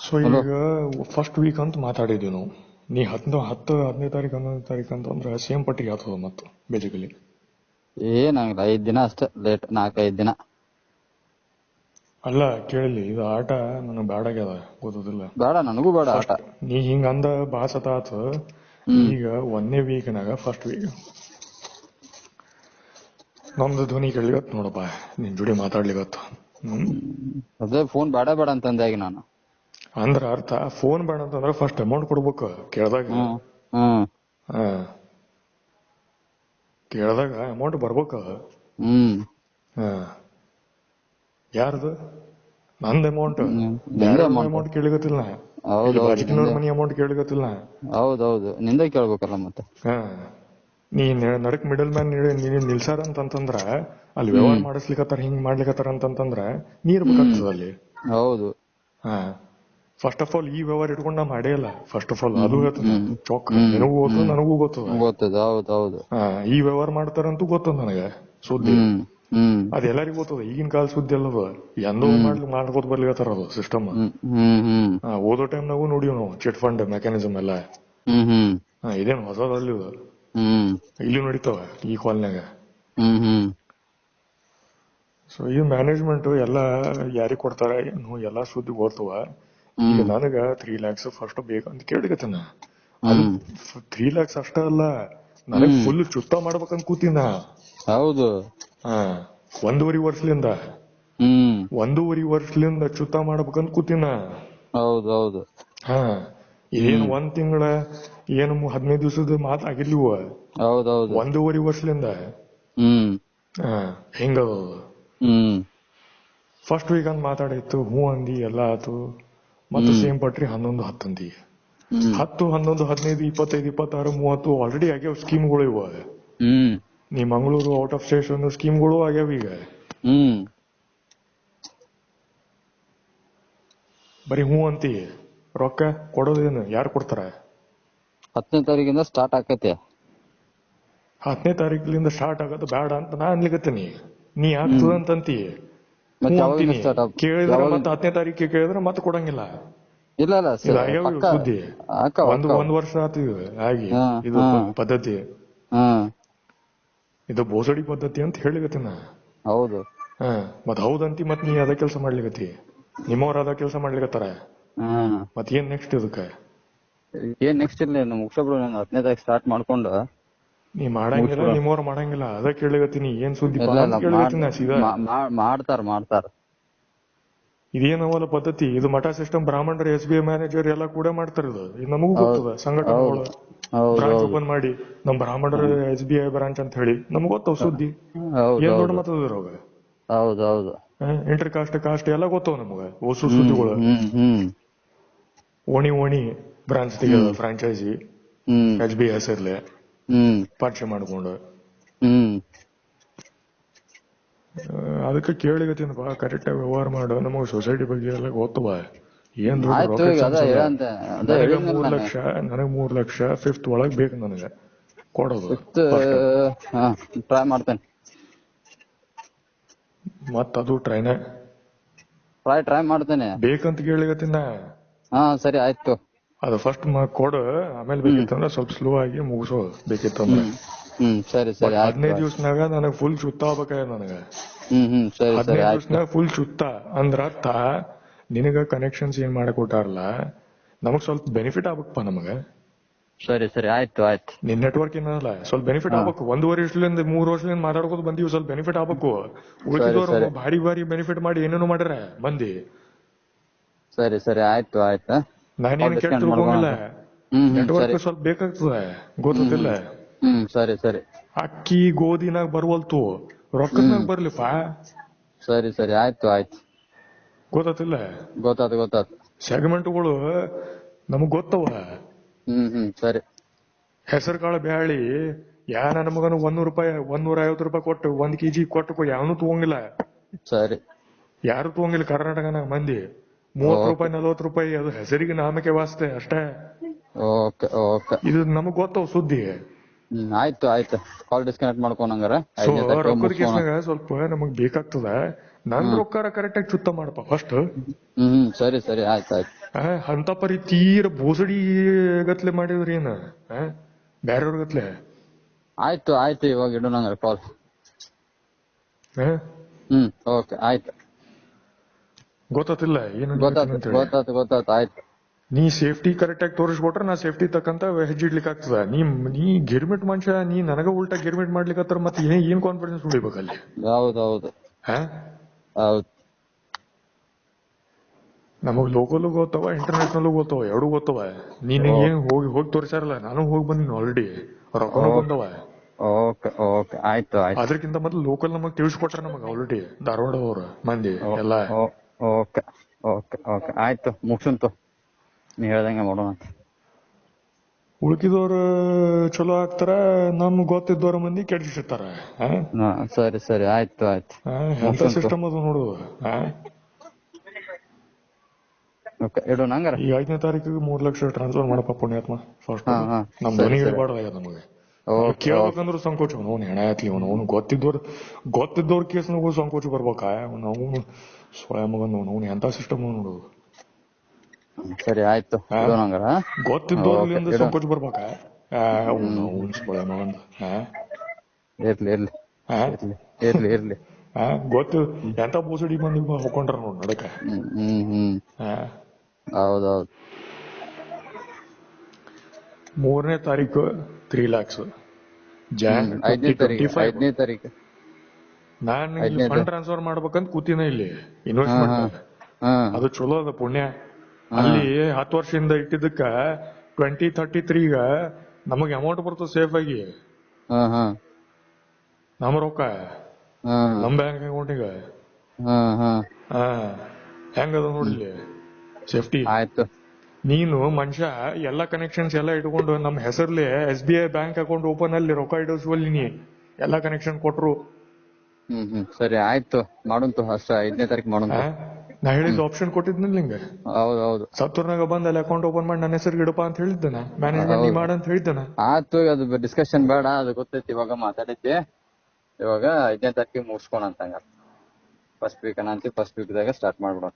So hello. ಈಗ first week ಅಂತ ಮಾತಾಡಿದ್ವಿ ನಾವು. ನೀ 10 ತಾರೀಕು 11 ತಾರೀಕು ಅಂತಂದ್ರೆ ಸೇಮ್ ಪಟ್ಟಿಗೆ ಆಗ್ತದ ಮತ್ತು ಬೇಸಿಕಲಿ ಏನಾಗಿಲ್ಲ, 5 ದಿನ ಅಷ್ಟೇ ಲೇಟ್, 4-5 ದಿನ. ಅಲ್ಲ ಕೇಳಲಿ, ಇದು ಆಟ ನನಗೆ ಬ್ಯಾಡಾಗ್ಯದ, ಗೊತ್ತದಿಲ್ಲ. ಬೇಡ, ನನಗೂ ಬೇಡ ಆಟ. ನೀ ಹಿಂಗ ಅಂದ ಬಾಸತ ಆತ. ಹ್ಮ್ ಈಗ 1ನೇ ವೀಕ್ನಾಗ ಫಸ್ಟ್ ವೀಕ್ ನಮ್ದು ಧ್ವನಿ ಕೇಳಿಗತ್ ನೋಡಪ್ಪ, ನಿನ್ ಜೋಡಿ ಮಾತಾಡ್ಲಿಗತ್ತು. ಅದೇ ಫೋನ್ ಬೇಡ ಬೇಡ ಅಂತಂದೆ ಈಗ ನಾನು. ಅಂದ್ರ ಅರ್ಥ ಫೋನ್ ಬೇಡ ಅಂತಂದ್ರೆ ಫಸ್ಟ್ ಅಮೌಂಟ್ ಕೊಡ್ಬೇಕು ಕೇಳ್ದಾಗ. ಹ್ಮ್ ಹಾ, ಕೇಳ್ದಾಗ ಅಮೌಂಟ್ ಬರ್ಬೇಕು. ಹ್ಮ್ ಹಾ, ಯಾರ್ದು? ನಂದ್ ಅಮೌಂಟ್. ನಿಂದೆ ಬೇರೆ ಅಮೌಂಟ್. ಅಮೌಂಟ್ ಕೇಳಿಗತ್ತಿಲ್ಲ. ಇಲ್ಲಿ ಹೌದೌದು, ಬಾಜಿಕಿನವ್ರ ಮನಿ ಅಮೌಂಟ್ ಕೇಳಿಗತ್ತಿಲ್ಲ. ಹೌದೌದು, ನಿಂದೆ ಕೇಳ್ಬೇಕಲ್ಲ ಮತ್ತೆ. ಹಾ, ನೀ ನಡಕ್ ಮಿಡಲ್ ಮ್ಯಾನ್ ನಿಲ್ಸಾರ ಅಂತಂದ್ರ ಅಲ್ಲಿ ವ್ಯವಹಾರ ಮಾಡಿಸ್ಲಿಕತ್ತಾರ, ಹಿಂಗ್ ಮಾಡ್ಲಿಕತ್ತಾರ ಅಂತಂದ್ರ ನೀ ಇರ್ಬೇಕಾಗ್ತದ ಅಲ್ಲಿ. ಹೌದು. ಹಾ, ಫಸ್ಟ್ ಆಫ್ ಆಲ್ ಈ ವ್ಯವಹಾರ ಇಟ್ಕೊಂಡ್ ನಾ ಮಾಡೇ ಇಲ್ಲ. ಫಸ್ಟ್ ಆಫ್ ಆಲ್ ಅದು ಹೇಳ್ತಾನೆ ಚೌಕ್, ನಿನಗೂ ಗೊತ್ತು ನನಗೂ ಗೊತ್ತದ. ಗೊತ್ತದ. ಹೌದೌದು. ಹಾ, ಈ ವ್ಯವಹಾರ ಮಾಡ್ತಾರಂತೂ ಗೊತ್ತದ ನನಗೆ ಸುದ್ದಿ. ಅದೆಲ್ಲರಿಗೂ ಗೊತ್ತದ. ಈಗಿನ ಕಾಲ ಸುದ್ದಿ ಅಲ್ಲದ, ಎಂದೋ ಮಾಡ್ಕೋತ ಬರ್ಲಿಕತ್ತಾರ ಅದು ಸಿಸ್ಟಮ್. ಓದೋ ಟೈಮ್ನಾಗೂ ನೋಡಿವ್ ನಾವು ಚಿಟ್ ಫಂಡ್ ಮೆಕ್ಯಾನಿಸಮ್ ಎಲ್ಲ. ಇದೇನು ಹೊಸದಲ್ಲಿ ಇಲ್ಲಿ ನಡೀತಾವ ಈ ಕಾಲ್ನಾಗ. ಸೊ ಈ ಮ್ಯಾನೇಜ್ಮೆಂಟ್ ಎಲ್ಲ ಯಾರಿಗ್ ಕೊಡ್ತಾರ ಏನು ಎಲ್ಲಾ ಸುದ್ದಿ ಗೊತ್ತವ. ಈಗ ನನಗ 3 lakhs ಫಸ್ಟ್ ಬೇಕಂತ ಕೇಳಿಕತ್ತೇನ. ಅದು 3 lakhs ಅಷ್ಟ ಅಲ್ಲ, ನನಗ್ ಫುಲ್ ಚುತ್ತ ಮಾಡ್ಬೇಕಂತ ಕೂತಿನ. ಹೌದು. ಹಾ, 1.5 ವರ್ಷಲಿಂದ 1.5 ವರ್ಷಲಿಂದ ಚುತ್ತ ಮಾಡ್ಬೇಕಂತ ಕೂತಿನ. ಹೌದೌದು. ಹಾ, ಏನ್ 1 ತಿಂಗಳ ಏನು 15 ದಿವಸದ ಮಾತ್ ಆಗಿರ್ಲಿವ. ಹೌದೌದು. 1.5 ವರ್ಷಲಿಂದ ಹಿಂಗದ. ಫಸ್ಟ್ ವೀಕ್ ಅಂತ ಮಾತಾಡಿತ್ತು, ಹೂ ಅಂದಿ, ಎಲ್ಲ ಆತು. ಮತ್ತು ಸೇಮ್ ಪಟ್ರಿ 11-10 ಅಂದಿ. 10, 11, 15, 25, 26, 30 ಆಲ್ರೆಡಿ ಆಗ್ಯಾವ ಸ್ಕೀಮ್ಗಳು. ಇವ ನೀ ಮಂಗಳೂರು ಔಟ್ ಆಫ್ ಸ್ಟೇಷನ್ ಸ್ಕೀಮ್ಗಳು ಆಗ್ಯಾವ. ಈಗ ಬರೀ ಹೂ ಅಂತಿ, ರೊಕ್ಕ ಕೊಡೋದೇನು ಯಾರು ಕೊಡ್ತಾರ? 10ನೇ ತಾರೀಕಿಂದ ಸ್ಟಾರ್ಟ್ ಆಕೈತೆ. 10ನೇ ತಾರೀಕಿನಿಂದ ಸ್ಟಾರ್ಟ್ ಆಗತ್ತೆ ಬೇಡ ಅಂತ ನಾ ಅನ್ಲಿಕತ್ತೀನಿ. ನೀ ಆಗ್ತದ ಅಂತಂತಿ, ಹೂ ಅಂತೀನಿ. ಕೇಳಿದ್ರೆ ಮತ್ತೆ 10ನೇ ತಾರೀಕಿಗೆ ಕೇಳಿದ್ರೆ ಮತ್ತೆ ಕೊಡಂಗಿಲ್ಲ. ಇಲ್ಲ ಇಲ್ಲ ಸುದ್ದಿ ಒಂದ್ ವರ್ಷ ಆತು ಆಗಿ. ಇದು ಪದ್ಧತಿ, ಇದು ಬೋಸಡಿ ಪದ್ಧತಿ ಅಂತ ಹೇಳಿಗತ್ತೀನ. ಹೌದು. ಮತ್ ಹೌದಂತಿ, ಮತ್ ನೀ ಅದ ಕೆಲಸ ಮಾಡ್ಲಿಕತ್ತಿ, ನಿಮ್ಮವ್ರ ಅದ ಕೆಲಸ ಮಾಡ್ಲಿಕತ್ತಾರ. ಮತ್ ಏನ್ ನೆಕ್ಸ್ಟ್ ಇದಕ್ಕ? ಏನ್ ನೆಕ್ಸ್ಟ್ ಇಲ್ಲ, ಮುಗಿಸೋಬ್ರು 10ನೇ ತಾರೀಕು ಸ್ಟಾರ್ಟ್ ಮಾಡ್ಕೊಂಡು. ನೀ ಮಾಡಂಗಿಲ್ಲ, ನಿಮ್ಮವ್ರ ಮಾಡಂಗಿಲ್ಲ, ಅದ ಕೇಳಿಗತ್ತೀನಿ. ಏನ್ ಸುದ್ದಿ ಕೇಳಿಗತ್ತೀನಿ ಸೀದಾ. ಮಾಡ್ತಾರ. ಇದೇನವಲ್ಲ ಪದ್ಧತಿ, ಇದು ಮಠ ಸಿಸ್ಟಮ್. ಬ್ರಾಹ್ಮಣರು SBI ಮ್ಯಾನೇಜರ್ ಎಲ್ಲ ಕೂಡ ಮಾಡ್ತಾರ. ಇದು ನಮಗೂ ಗೊತ್ತದ. ಸಂಘಟನೆಗಳು ಬ್ರಾಂಚ್ ಓಪನ್ ಮಾಡಿ ನಮ್ ಬ್ರಾಹ್ಮಣರ SBI ಬ್ರಾಂಚ್ ಅಂತ ಹೇಳಿ ನಮ್ಗ್ ಗೊತ್ತವ ಸುದ್ದಿ. ಏನ್ ದೊಡ್ಡ ಮತದ ಹೌದೌದು. ಇಂಟರ್ ಕಾಸ್ಟ್ ಎಲ್ಲ ಗೊತ್ತವ ನಮಗ. ಹೊಸ ಸುದ್ದಿಗಳು. ಓಣಿ ಬ್ರಾಂಚ್ ತೆಗೆದ ಫ್ರಾಂಚೈಸಿ SBI ಹೆಸರ್ಲೆ ಪರಿಚಯ ಮಾಡ್ಕೊಂಡು. ಅದಕ್ಕೆ ಕೇಳಿಗತ್ತೀನಪ್ಪ, ಕರೆಕ್ಟ್ ಆಗಿ ವ್ಯವಹಾರ ಮಾಡು. ನಮಗ್ ಸೊಸೈಟಿ ಬಗ್ಗೆ ಎಲ್ಲ ಗೊತ್ತವ. ಏನ್ ನನಗ 3 ಲಕ್ಷ 5th ಒಳಗ್ ಬೇಕು ನನಗ ಕೊಡೋದು. ಟ್ರೈ ಮಾಡ್ತೇನೆ. ಮತ್ತ ಅದು ಟ್ರೈ ಮಾಡ್ತೇನೆ ಬೇಕಂತ ಕೇಳಿಗತ್ತೀನ. ಸರಿ ಆಯ್ತು. ಅದು ಫಸ್ಟ್ ಕೊಡು, ಆಮೇಲೆ ಬೇಕಿತ್ತಂದ್ರ ಸ್ವಲ್ಪ ಸ್ಲೋ ಆಗಿ ಮುಗಿಸೋ. ಬೇಕಿತ್ತಂದ್ರ ಸರಿ 15 ದಿವ್ಸನಾಗ ನನಗ್ ಫುಲ್ ಚುತ್ತ ಆಗ್ಬೇಕ. ನನಗ 15 ದಿವ್ಸನಾಗ ಫುಲ್ ಚುತ್ತ ಅಂದ್ರ ಅರ್ಥ ನಿನಗ ಕನೆಕ್ಷನ್ಸ್ ಏನ್ ಮಾಡಕೊಟ್ಟಾರಲ್ಲ, ನಮಗ್ ಸ್ವಲ್ಪ ಬೆನಿಫಿಟ್ ಆಗ್ಬೇಕಪ್ಪ ನಮಗ. ಸರಿ ಆಯ್ತು. ನಿನ್ ನೆಟ್ವರ್ಕ್ ಏನಲ್ಲ ಸ್ವಲ್ಪ ಬೆನಿಫಿಟ್ ಆಗ್ಬೇಕು. 1.5 ವರ್ಷದಿಂದ 3 ವರ್ಷದಿಂದ ಮಾತಾಡ್ಕೋತ ಬಂದೀವಿ, ಸ್ವಲ್ಪ ಬೆನಿಫಿಟ್ ಆಗ್ಬೇಕು. ಉಳಿದವರು ಭಾರಿ ಬೆನಿಫಿಟ್ ಮಾಡಿ ಏನೇನು ಮಾಡ್ಯಾರ ಮಂದಿ. ಸರಿ ಆಯ್ತು. ನಾನೇನು ಕೆಟ್ಟ ತಿಳ್ಕೊಂಗಿಲ್ಲ. ನೆಟ್ವರ್ಕ್ ಸ್ವಲ್ಪ ಬೇಕಾಗ್ತದ, ಗೊತ್ತಿಲ್ಲ. ಸರಿ. ಅಕ್ಕಿ ಗೋಧಿನಾಗ ಬರ್ವಲ್ತು, ರೊಕ್ಕದ್ನಾಗ ಬರ್ಲಿಪ್ಪ. ಸರಿ ಆಯ್ತು. ಗೊತ್ತಿಲ್ಲ. ಗೊತ್ತಾತು. ಸೆಗ್ಮೆಂಟ್ಗಳು ನಮಗ್ ಗೊತ್ತವ. ಸರಿ. ಹೆಸರು ಕಾಳು ಬ್ಯಾಳಿ ನನ್ನ ಮಗನು 100 ರೂಪಾಯಿ 150 ರೂಪಾಯಿ ಕೊಟ್ಟು 1 kg ಕೊಟ್ಟು ಯಾವನು ತಗೊಂಗಿಲ್ಲ. ಸರಿ. ಯಾರು ತಗೊಂಗಿಲ್ಲ ಕರ್ನಾಟಕನಾಗ ಮಂದಿ. 30 ರೂಪಾಯಿ 40 ರೂಪಾಯಿ ಅದು ಹೆಸರಿಗೆ ನಾಮಕೆ ವಾಸ್ತೆ ಅಷ್ಟೇ. ಇದು ನಮಗ್ ಗೊತ್ತವ ಸುದ್ದಿ. ಆಯ್ತು. ಕಾಲ್ ಡಿಸ್ಕನೆಕ್ಟ್ ಮಾಡ್ಕೊಂಡಂಗಾರ. ರೊಕ್ಕದ ಕೇಸ್ನಾಗ ಸ್ವಲ್ಪ ನಮಗ್ ಬೇಕಾಗ್ತದ. ನನ್ ರೊಕ್ಕ ಕರೆಕ್ಟ್ ಆಗಿ ಚುತ್ತ ಮಾಡಪ್ಪ ಫಸ್ಟ್. ಸರಿ ಆಯ್ತು. ಅಂತ ಪರಿ ತೀರ ಬೋಸಡಿ ಗತ್ಲೆ ಮಾಡಿದ್ರಿ ಏನ ಬ್ಯಾರೆಯವ್ರ ಗತ್ಲೆ. ಆಯ್ತು ಆಯ್ತು, ಇವಾಗ ಇಡೋಣ ಹಂಗಾರೆ ಕಾಲ್. ಓಕೆ ಆಯ್ತು. ಗೊತ್ತಾತಿಲ್ಲ ಏನು ಗೊತ್ತಾತು ಆಯ್ತು. ನೀ ಸೇಫ್ಟಿ ಕರೆಕ್ಟ್ ಆಗಿ ತೋರಿಸ್ಕೊಟ್ರೆ ನಾ ಸೇಫ್ಟಿ ತಕ್ಕಂತ ಹೆಜ್ಜೆ ಇಡ್ಲಿಕ್ಕೆ ಆಗ್ತದ. ನೀ ಗಿರ್ಮಿಟ್ ಮನುಷ್ಯ, ನೀ ನನಗ ಉಲ್ಟಾ ಗಿರ್ಮಿಟ್ ಮಾಡ್ಲಿಕ್ಕೆ ಮತ್ತೆ ಏನ್ ಕಾನ್ಫಿಡೆನ್ಸ್ ಉಳಿಬೇಕಲ್ಲಿ. ಹೌದು ಹೌದು. ನಮಗ್ ಲೋಕಲ್ ಗೊತ್ತವ, ಇಂಟರ್ನ್ಯಾಷನಲ್ ಗೊತ್ತವ, ಎರಡು ಗೊತ್ತವ. ನೀನ್ ಏನ್ ಹೋಗಿ ತೋರಿಸಾರಲ್ಲ, ನಾನು ಹೋಗಿ ಬಂದಿನಿ ಆಲ್ರೆಡಿ, ರೊಕ್ಕನು ಬಂದವ. ಓಕೆ ಆಯ್ತು. ಅದಕ್ಕಿಂತ ಮೊದಲು ಲೋಕಲ್ ನಮಗ್ ತಿಳಿಸ್ಕೊಟ್ರ ನಮಗ್ ಆಲ್ರೆಡಿ ಧಾರವಾಡದವ್ರ ಮಂದಿ ಎಲ್ಲ. ಓಕೆ ಆಯ್ತು, ಮುಗ್ಸಂತು. ನೀ ಹೇಳ್ದಂಗೆ ಮಾಡೋಣ. ಉಳ್ಕಿದವ್ರ ಚಲೋ ಆಗ್ತಾರ, ನಮ್ ಗೊತ್ತಿದ್ದವ್ರ ಮಂದಿ ಕೆಡಿಸಿರ್ತಾರ. ಸರಿ ಆಯ್ತು. ಎಂತ ಸಿಸ್ಟಮ್ ಅದು ನೋಡು. ಇಡೋಣ ಹಂಗಾರ. ಈ 5ನೇ ತಾರೀಕಿಗೆ 3 ಲಕ್ಷ ಟ್ರಾನ್ಸ್ಫರ್ ಮಾಡಪ್ಪ ಪುಣ್ಯಾತ್ಮ. ಫಸ್ಟ್ ನಮ್ ಧ್ವನಿಗೆ ಬಾರ್ದಾಗ್ಯದ ನಮಗೆ. ಕೇಳ್ಬೇಕಂದ್ರು ಸಂಕೋಚ. ಅವ್ನು ಹೆಣ ಆತ್ಲಿ, ಅವನು ಗೊತ್ತಿದ್ದವ್ರ ಕೇಸ್ನಾಗೂ ಸಂಕೋಚ ಬರ್ಬೇಕಾ? ನಾವು ಸ್ವಯಂ ಮಗನ್ ಅವ್ನು ಎಂತ ಸಿಸ್ಟಮ್ ನೋಡು. ಸರಿ ಆಯ್ತು, ಗೊತ್ತಿದ್ದವ್ರಿಂದ ಸಂಕೋಚ ಬರ್ಬೇಕಾ? ಇರ್ಲಿ. ಗೊತ್ತು ಎಂತ ಬೋಸಡಿ ಮಂದಿ ಹಾಕೊಂಡ್ರ ನೋಡ್ ನಡಕ. ಹೌದೌದು. 3ನೇ ತಾರೀಕು 3 lakhs. Jan 5ನೇ ತಾರೀಕು ನಾನು ಫಂಡ್ ಟ್ರಾನ್ಸ್ಫರ್ ಮಾಡ್ಬೇಕಂತ ಕೂತಿನ ಇಲ್ಲಿ ಇನ್ವೆಸ್ಟ್ಮೆಂಟ್. ಅದು ಚಲೋ ಅದ ಪುಣ್ಯ. ಅಲ್ಲಿ 10 ವರ್ಷದಿಂದ ಇಟ್ಟಿದ್ದಕ್ಕ 2033 ನಮಗ್ ಅಮೌಂಟ್ ಬರ್ತದ ಸೇಫ್ ಆಗಿ. ನಮ್ ರೊಕ್ಕ ನಮ್ ಬ್ಯಾಂಕ್ ಅಕೌಂಟಿಗ ಹೆಂಗದ ನೋಡ್ಲಿ ಸೇಫ್ಟಿ. ಆಯ್ತು. ನೀನು ಮನುಷ್ಯ ಎಲ್ಲಾ ಕನೆಕ್ಷನ್ಸ್ ಎಲ್ಲ ಇಟ್ಕೊಂಡು ನಮ್ ಹೆಸರ್ಲಿ SBI ಬ್ಯಾಂಕ್ ಅಕೌಂಟ್ ಓಪನ್ ಅಲ್ಲಿ ರೊಕ್ಕ ಇಡೋಸ್ವಲ್ಲಿ ನೀ ಎಲ್ಲಾ ಕನೆಕ್ಷನ್ ಕೊಟ್ರು. ಸರಿ ಆಯ್ತು, ಮಾಡಂತು ಅಷ್ಟ. 5ನೇ ತಾರೀಕು ಮಾಡೋಣ. ನಾ ಹೇಳಿದ ಆಪ್ಷನ್ ಕೊಟ್ಟಿದ್ನಿಲ್ಲ ನಿಂಗೆ. ಹೌದು. ಸತ್ತೂರ್ನಾಗ ಬಂದ ಅಲ್ಲಿ ಅಕೌಂಟ್ ಓಪನ್ ಮಾಡಿ ನನ್ನ ಹೆಸರು ಇಡಪ್ಪ ಅಂತ ಹೇಳಿದ್ದಾನ, ಮ್ಯಾನೇಜ್ಮೆಂಟ್ ನೀ ಮಾಡ ಅಂತ ಹೇಳಿದ್ದಾನ. ಆಯ್ತು, ಅದು ಡಿಸ್ಕಷನ್ ಬೇಡ, ಅದು ಗೊತ್ತೈತಿ. ಇವಾಗ ಮಾತಾಡೈತಿ. ಇವಾಗ 5ನೇ ತಾರೀಕಿಗೆ ಮುಗಿಸ್ಕೊಳ ಅಂತ. ಫಸ್ಟ್ ವೀಕ್ ಅನ್ನಂತಿ, ಫಸ್ಟ್ ವೀಕ್ದಾಗ ಸ್ಟಾರ್ಟ್ ಮಾಡ್ಬಿಡೋಣ.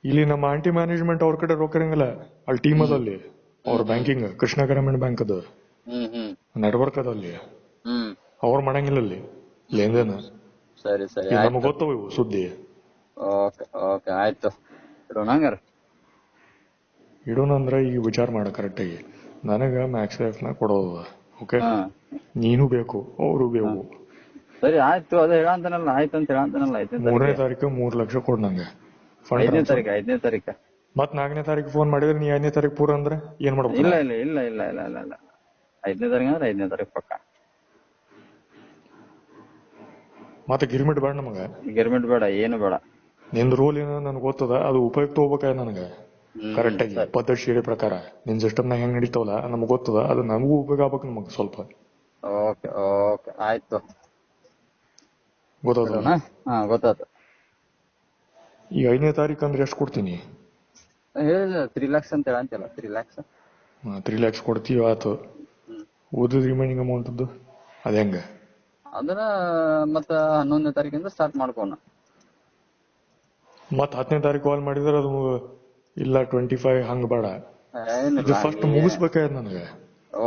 ಇಲ್ಲಿ ನಮ್ಮ ಆಂಟಿ ಮ್ಯಾನೇಜ್ಮೆಂಟ್ ಅವ್ರ ಕಡೆ ರೊಕ್ಕ ಇರಂಗಿಲ್ಲ. ಅಲ್ಲಿ ಟೀಮ್ ಅದಲ್ಲಿ ಅವ್ರ ಬ್ಯಾಂಕಿಂಗ್ ಕೃಷ್ಣ ಗ್ರಾಮೀಣ ಬ್ಯಾಂಕ್ ಅದ ನೆಟ್ವರ್ಕ್ ಅದಲ್ಲಿ ಅವ್ರ ಮಾಡಂಗಿಲ್ಲ ಅಲ್ಲಿ ಲೇನ್ದೇನ. ಸರಿ ನಮಗ್ ಗೊತ್ತವ ಇವು ಸುದ್ದಿ. ಓಕೆ ಆಯ್ತು, ಇಡೋಣ ಅಂದ್ರ ಈಗ ವಿಚಾರ ಮಾಡ ಕರೆಕ್ಟ್ ಆಗಿ. ನನಗ ಮ್ಯಾಕ್ಸ್ ಲೈಫ್ ನ ಕೊಡೋದ. ಓಕೆ, ನೀನು ಬೇಕು, ಅವರು ಬೇಕು. ಸರಿ ಆಯ್ತು, ಅದೇ ಹೇಳಂತಾನಲ್ಲ. ಆಯ್ತು ಅಂತ ಹೇಳಂತಾನಲ್ಲ. 3ನೇ ತಾರೀಕು 3 ಲಕ್ಷ ಕೊಡ್ ನಂಗೆ. 5ನೇ ತಾರೀಕು ಮತ್ 4ನೇ ತಾರೀಕು ಫೋನ್ ಮಾಡಿದ್ರೆ ನೀ 5ನೇ ತಾರೀಕು ಪೂರ ಅಂದ್ರೆ ಏನ್ ಮಾಡ್ಬೇಕು? ಇಲ್ಲ 5ನೇ ತಾರೀಕು ಅಂದ್ರೆ 5ನೇ ತಾರೀಕು ಪಕ್ಕ. ಮತ್ತೆ ಗಿರ್ಮಿಟ್ ಬೇಡ ನಮಗ. ಗಿರ್ಮಿಟ್ ಬೇಡ, ಏನು ಬೇಡ. ನಿಂದ ರೂಲ್ ಏನೋ ನನ್ಗೆ ಗೊತ್ತದ, ಅದು ಉಪಯುಕ್ತ ಹೋಗ್ಬೇಕಾಯ ನನಗ ಕರೆಕ್ಟ್ ಆಗಿ ಪದ್ಧತಿ ಶೀರೆ ಪ್ರಕಾರ. ನಿನ್ ಸಿಸ್ಟಮ್ ನಾಗ ಹೆಂಗ್ ನಡೀತಾವಲ್ಲ ನಮಗ್ ಗೊತ್ತದ, ಅದು ನಮಗೂ ಉಪಯೋಗ ಆಗ್ಬೇಕು ನಮಗ್ ಸ್ವಲ್ಪ. ಓಕೆ ಆಯ್ತು, ಗೊತ್ತಾದ. ಈ 5ನೇ ತಾರೀಕು ಅಂದ್ರೆ ಎಷ್ಟು ಕೊಡ್ತೀನಿ? 3 lakhs ಅಂತ ಹೇಳಂತಿಲ್ಲ. 3 lakhs ಕೊಡ್ತೀವಿ ಆತು. ಉಳಿದ ರಿಮೈನಿಂಗ್ ಅಮೌಂಟ್ ಅದ ಹೆಂಗ? ಅದನ್ನ ಮತ್ತ 11ನೇ ತಾರೀಕಿಂದ ಸ್ಟಾರ್ಟ್ ಮಾಡ್ಕೋಣ. ಮತ್ 10ನೇ ತಾರೀಕು ಕಾಲ್ ಮಾಡಿದ್ರೆ ಅದು ಇಲ್ಲ 25 ಹಂಗ ಬೇಡ, ಫಸ್ಟ್ ಮುಗಿಸ್ಬೇಕಾಯ್ತು ನನಗೆ.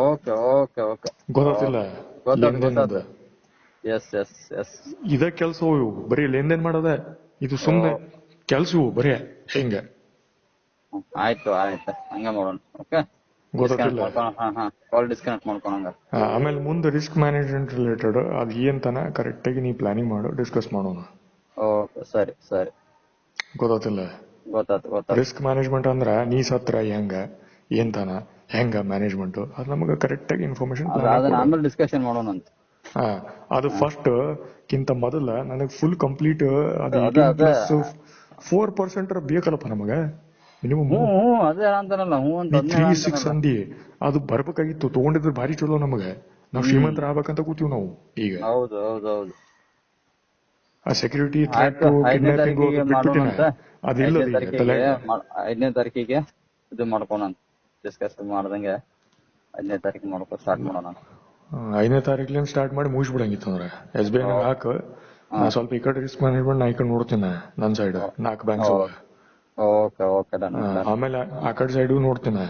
ಓಕೆ ಗೊತ್ತಿಲ್ಲ. ಇದ ಕೆಲ್ಸ ಇವು ಬರೀ ಲೇನ್ದೇನ್ ಮಾಡೋದ, ಇದು ಸುಮ್ನೆ ಕೆಲ್ಸ ಇವು ಬರೀ ಹಿಂಗ. ಆಯ್ತು ಹಂಗ ಮಾಡೋಣ. ಓಕೆ, ಗೊತ್ತಿಲ್ಲ. ಕಾಲ್ ಡಿಸ್ಕನೆಕ್ಟ್ ಮಾಡ್ಕೋಣ. ಆಮೇಲೆ ಮುಂದೆ ರಿಸ್ಕ್ ಮ್ಯಾನೇಜ್ಮೆಂಟ್ ರಿಲೇಟೆಡ್ ಅದ್ ಏನ್ ತನ ಕರೆಕ್ಟ್ ಆಗಿ ನೀ ಪ್ಲಾನಿಂಗ್ ಮಾಡು, ಡಿಸ್ಕಸ್ ಮಾಡೋಣ. ಓಕೆ ಸರಿ. ಗೊತ್ತಿಲ್ಲ. ರಿಸ್ಕ್ ಮ್ಯಾನೇಜ್ಮೆಂಟ್ ಅಂದ್ರ ನೀ ಸತ್ರ ಏನ್ ತನ ಹೆಂಗ ಮ್ಯಾನೇಜ್ಮೆಂಟ್ ಅದ್ ನಮಗ ಕರೆಕ್ಟ್ ಆಗಿ ಇನ್ಫಾರ್ಮೇಶನ್ ಆಮೇಲೆ ಡಿಸ್ಕಷನ್ ಮಾಡೋಣ ಅಂತ. ಅದು ಫಸ್ಟ್ ಕಿಂತ ಮೊದಲ ನನಗ್ ಫುಲ್ ಕಂಪ್ಲೀಟ್ ಅದು 4% ಬೇಕಲ್ಲಪ್ಪ ನಮಗ ಮಿನಿಮಮ್. ಅದೇ ಅಂತಾನಲ್ಲ 3-6 ಅಂದಿ ಅದು ಬರ್ಬೇಕಾಗಿತ್ತು. ತಗೊಂಡಿದ್ರೆ ಭಾರಿ ಚಲೋ ನಮಗ. ನಾವ್ ಶ್ರೀಮಂತರ ಆಗ್ಬೇಕಂತ ಕೂತೀವಿ ನಾವು ಈಗ. ಹೌದು. ಆ ಸೆಕ್ಯೂರಿಟಿ ಕಿಡ್ನಾಪಿಂಗ್ ಅದಿಲ್ಲ. 5ನೇ ತಾರೀಕಿಗೆ ಇದು ಮಾಡ್ಕೋಣ, ಡಿಸ್ಕಸ್ ಮಾಡ್ದಂಗೆ 5ನೇ ತಾರೀಕು ಸ್ಟಾರ್ಟ್ ಮಾಡೋಣ. 5ನೇ ತಾರೀಕ್ಲಿಂದ ಸ್ಟಾರ್ಟ್ ಮಾಡಿ ಮುಗಿಸ್ಬಿಡಂಗಿತ್ತು ಅಂದ್ರೆ SBI ಹಾಕ ನಾ ಸ್ವಲ್ಪ ಈ ಕಡೆ ರಿಸ್ಕ್ ಮ್ಯಾನೇಜ್ಮೆಂಟ್ ನಾ ಈ ಕಡೆ ನೋಡ್ತೀನಿ ನನ್ ಸೈಡ್ 4 ಬ್ಯಾಂಕ್ಸ್ ಅವ. Okay okay done. ಆಮೇಲೆ ಆ ಕಡೆ ಸೈಡ್ ನೋಡ್ತೀನಿ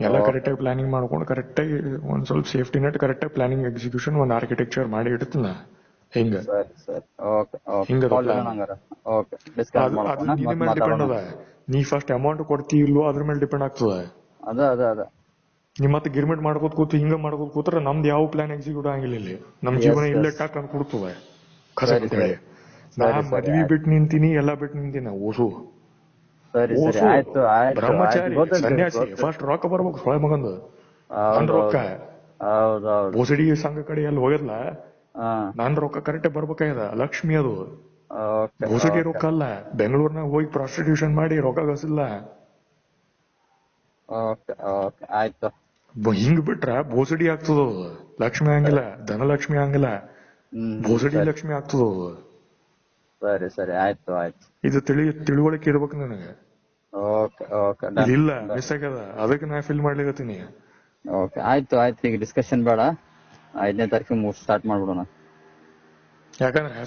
ಎಲ್ಲ ಕರೆಕ್ಟ್ ಆಗಿ ಪ್ಲಾನಿಂಗ್ ಮಾಡ್ಕೊಂಡು ಕರೆಕ್ಟ್ ಆಗಿ ಒಂದ್ ಸ್ವಲ್ಪ ಸೇಫ್ಟಿ ನೆಟ್ ಕರೆಕ್ಟ್ ಆಗಿ ಪ್ಲಾನಿಂಗ್ ಎಕ್ಸಿಕ್ಯೂಷನ್ ಒಂದ್ ಆರ್ಕಿಟೆಕ್ಚರ್ ಮಾಡಿ ಇಡ್ತೀನಿ ಹಿಂಗ. ಸರಿ ಸರಿ ಓಕೆ ಓಕೆ ಹಿಂಗದ ಕಾಲ್ plan. ಮಾಡೋಣ ಹಂಗಾರ. ಓಕೆ ಡಿಸ್ಕಸ್ ಅದು ಮಾಡ್ಕೊಳ್ಳೋಣ ನಿನ್ನ ಮತ್ತೆ ಮೇಲೆ ಡಿಪೆಂಡ್ ಮಾತಾಡೋಣ. ಅದ. ನೀ ಫಸ್ಟ್ ಅಮೌಂಟ್ ಕೊಡ್ತಿ ಇಲ್ಲೋ ಅದ್ರ ಮೇಲೆ ಡಿಪೆಂಡ್ ಆಗ್ತದ. ಅದ ನೀ ಮತ್ತೆ ಗಿರ್ಮೆಂಟ್ ಮಾಡ್ಕೋತ ಕೂತು ಹಿಂಗ ಮಾಡ್ಕೋತ ಕೂತ್ರ ನಮ್ದು ಯಾವ ಪ್ಲಾನ್ ಎಕ್ಸಿಕ್ಯೂಟ್ ಆಗಿಲ್ಲ ಇಲ್ಲಿ. ನಮ್ ಜೀವನ Yes, ಇಲ್ಲೇ yes. ಟಾಕ್ ಅಂತ ಕೊಡ್ತದ ಖಸ ಸರಿ, ಹೇಳಿ. ನಾ ಸರಿ, ಮದ್ವಿ ಆಯ್ತು. ಬಿಟ್ಟು ನಿಂತೀನಿ ಎಲ್ಲಾ ಬಿಟ್ಟು ನಿಂತೀನಿ ಓಸು ಸರಿ ಸರಿ ಓಸು ಆಯ್ತು ಆಯ್ತು ಬ್ರಹ್ಮಚಾರಿ ಗೊತ್ತಾಯ್ತು, ಸನ್ಯಾಸಿ ಗೊತ್ತಾಯ್ತು. ಫಸ್ಟ್ ರೊಕ್ಕ ಬರ್ಬೇಕು ಸೊಳೆ ಮಗಂದು. ಹೌದು, ನನ್ ರೊಕ್ಕ ಹೌದೌದು. ಬೋಸಡಿ ಸಂಘ ಕಡೆ ಎಲ್ಲ ಹೋಗಲ್ಲ. ಹಾ ನನ್ ರೊಕ್ಕ ಕರೆಕ್ಟ್ ಬರ್ಬೇಕಾಗ್ಯದ. ಲಕ್ಷ್ಮಿ ಅದು ಓಕೆ ಬೋಸಡಿ ರೊಕ್ಕ ಅಲ್ಲ. ಬೆಂಗಳೂರ್ನಾಗ ಹೋಗಿ ಪ್ರಾಸ್ಟಿಟ್ಯೂಷನ್ ಮಾಡಿ ರೊಕ್ಕ ಗಳಿಸಿಲ್ಲ. ಓಕೆ ಓಕೆ ಆಯ್ತು. ಹಿಂಗ್ ಬಿಟ್ರ ಬೋಸಡಿ ಆಗ್ತದ ಅದು. ಲಕ್ಷ್ಮಿ ಹಂಗಿಲ್ಲ, ಧನಲಕ್ಷ್ಮಿ ಹಂಗಿಲ್ಲ, ಬೋಸಡಿ ಸರಿ ಲಕ್ಷ್ಮಿ ಆಗ್ತದ ಅದು. ಸರಿ ಸರಿ ಆಯ್ತು ಆಯ್ತು. ಇದು ತಿಳುವಳಿಕೆ ಇರ್ಬೇಕು ನನಗೆ. Okay okay done. ಇಲ್ಲ ಮಿಸ್ ಆಗ್ಯದ, ಅದಕ್ಕೆ ನಾ ಫಿಲ್ ಮಾಡ್ಲಿಕತ್ತೀನಿ. ಓಕೆ ಆಯ್ತು ಆಯ್ತು. ಈಗ ಡಿಸ್ಕಷನ್ ಬೇಡ, 5ನೇ ತಾರೀಕಿಗೆ ಸ್ಟಾರ್ಟ್ ಮಾಡ್ಬಿಡೋಣ. ಯಾಕಂದ್ರೆ